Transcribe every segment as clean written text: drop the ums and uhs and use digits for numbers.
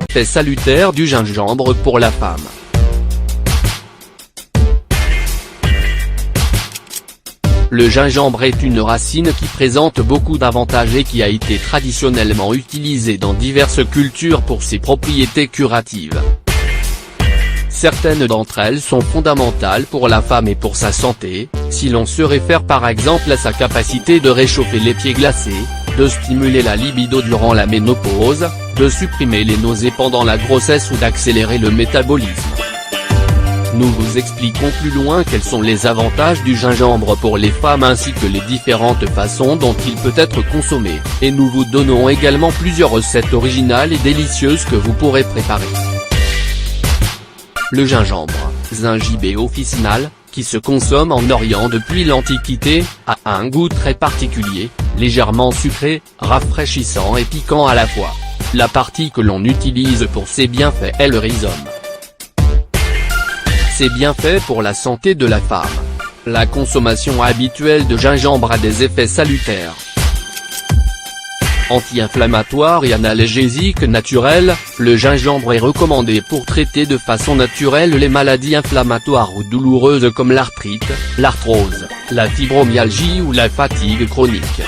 Effet salutaire du gingembre pour la femme. Le gingembre est une racine qui présente beaucoup d'avantages et qui a été traditionnellement utilisée dans diverses cultures pour ses propriétés curatives. Certaines d'entre elles sont fondamentales pour la femme et pour sa santé, si l'on se réfère par exemple à sa capacité de réchauffer les pieds glacés, de stimuler la libido durant la ménopause, de supprimer les nausées pendant la grossesse ou d'accélérer le métabolisme. Nous vous expliquons plus loin quels sont les avantages du gingembre pour les femmes ainsi que les différentes façons dont il peut être consommé, et nous vous donnons également plusieurs recettes originales et délicieuses que vous pourrez préparer. Le gingembre, Zingiber officinal, qui se consomme en Orient depuis l'Antiquité, a un goût très particulier, légèrement sucré, rafraîchissant et piquant à la fois. La partie que l'on utilise pour ses bienfaits est le rhizome. Ses bienfaits pour la santé de la femme. La consommation habituelle de gingembre a des effets salutaires. Anti-inflammatoire et analgésique naturel, le gingembre est recommandé pour traiter de façon naturelle les maladies inflammatoires ou douloureuses comme l'arthrite, l'arthrose, la fibromyalgie ou la fatigue chronique.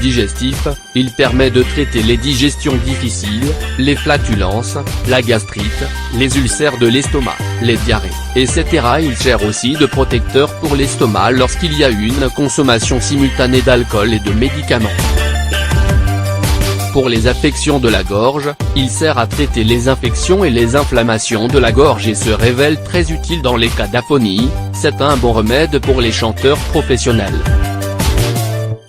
Digestif, il permet de traiter les digestions difficiles, les flatulences, la gastrite, les ulcères de l'estomac, les diarrhées, etc. Il sert aussi de protecteur pour l'estomac lorsqu'il y a une consommation simultanée d'alcool et de médicaments. Pour les affections de la gorge, il sert à traiter les infections et les inflammations de la gorge et se révèle très utile dans les cas d'aphonie, c'est un bon remède pour les chanteurs professionnels.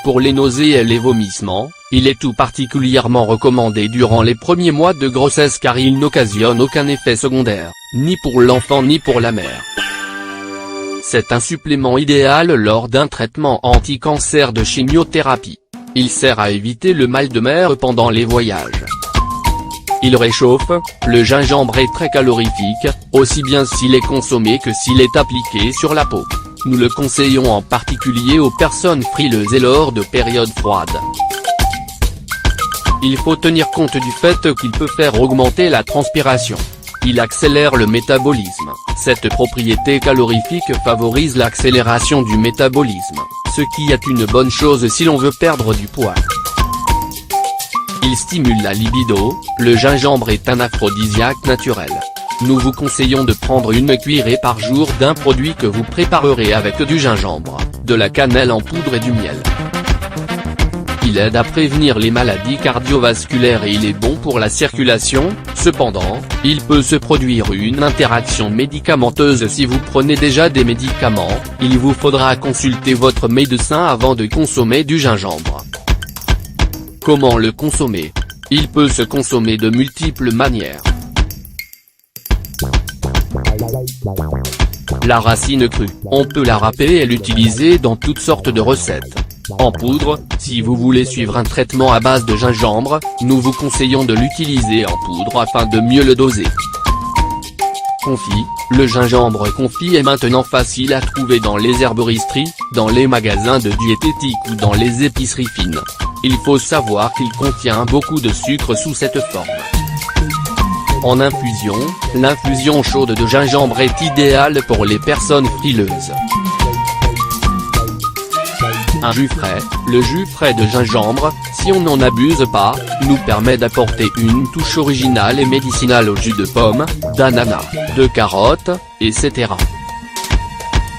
Pour les nausées et les vomissements, il est tout particulièrement recommandé durant les premiers mois de grossesse car il n'occasionne aucun effet secondaire, ni pour l'enfant ni pour la mère. C'est un supplément idéal lors d'un traitement anti-cancer de chimiothérapie. Il sert à éviter le mal de mer pendant les voyages. Il réchauffe, le gingembre est très calorifique, aussi bien s'il est consommé que s'il est appliqué sur la peau. Nous le conseillons en particulier aux personnes frileuses et lors de périodes froides. Il faut tenir compte du fait qu'il peut faire augmenter la transpiration. Il accélère le métabolisme. Cette propriété calorifique favorise l'accélération du métabolisme, ce qui est une bonne chose si l'on veut perdre du poids. Il stimule la libido, le gingembre est un aphrodisiaque naturel. Nous vous conseillons de prendre une cuillerée par jour d'un produit que vous préparerez avec du gingembre, de la cannelle en poudre et du miel. Il aide à prévenir les maladies cardiovasculaires et il est bon pour la circulation, cependant, il peut se produire une interaction médicamenteuse si vous prenez déjà des médicaments, il vous faudra consulter votre médecin avant de consommer du gingembre. Comment le consommer? Il peut se consommer de multiples manières. La racine crue, on peut la râper et l'utiliser dans toutes sortes de recettes. En poudre, si vous voulez suivre un traitement à base de gingembre, nous vous conseillons de l'utiliser en poudre afin de mieux le doser. Confit, le gingembre confit est maintenant facile à trouver dans les herboristeries, dans les magasins de diététique ou dans les épiceries fines. Il faut savoir qu'il contient beaucoup de sucre sous cette forme. En infusion, l'infusion chaude de gingembre est idéale pour les personnes frileuses. Un jus frais, le jus frais de gingembre, si on n'en abuse pas, nous permet d'apporter une touche originale et médicinale au jus de pomme, d'ananas, de carottes, etc.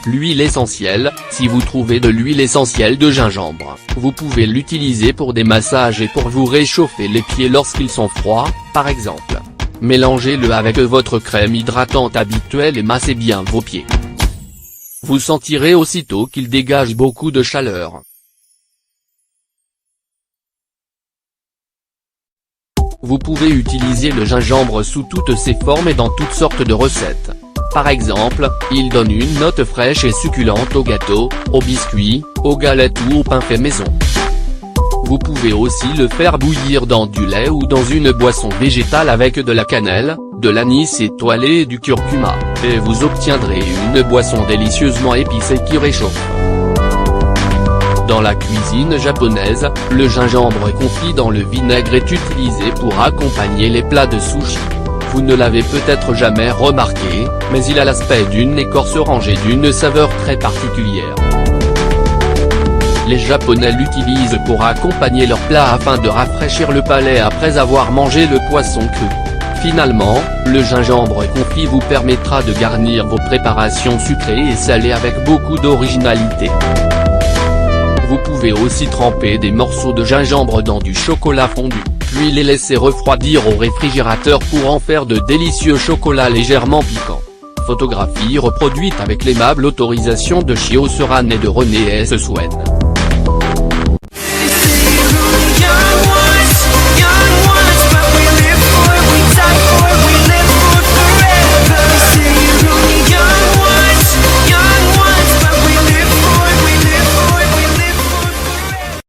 L'huile essentielle, si vous trouvez de l'huile essentielle de gingembre, vous pouvez l'utiliser pour des massages et pour vous réchauffer les pieds lorsqu'ils sont froids, par exemple. Mélangez-le avec votre crème hydratante habituelle et massez bien vos pieds. Vous sentirez aussitôt qu'il dégage beaucoup de chaleur. Vous pouvez utiliser le gingembre sous toutes ses formes et dans toutes sortes de recettes. Par exemple, il donne une note fraîche et succulente au gâteau, aux biscuits, aux galettes ou au pain fait maison. Vous pouvez aussi le faire bouillir dans du lait ou dans une boisson végétale avec de la cannelle, de l'anis étoilé et du curcuma, et vous obtiendrez une boisson délicieusement épicée qui réchauffe. Dans la cuisine japonaise, le gingembre confit dans le vinaigre est utilisé pour accompagner les plats de sushi. Vous ne l'avez peut-être jamais remarqué, mais il a l'aspect d'une écorce orangée d'une saveur très particulière. Les Japonais l'utilisent pour accompagner leurs plats afin de rafraîchir le palais après avoir mangé le poisson cru. Finalement, le gingembre confit vous permettra de garnir vos préparations sucrées et salées avec beaucoup d'originalité. Vous pouvez aussi tremper des morceaux de gingembre dans du chocolat fondu, puis les laisser refroidir au réfrigérateur pour en faire de délicieux chocolats légèrement piquants. Photographie reproduite avec l'aimable autorisation de Shio Soran et de René S. Swen.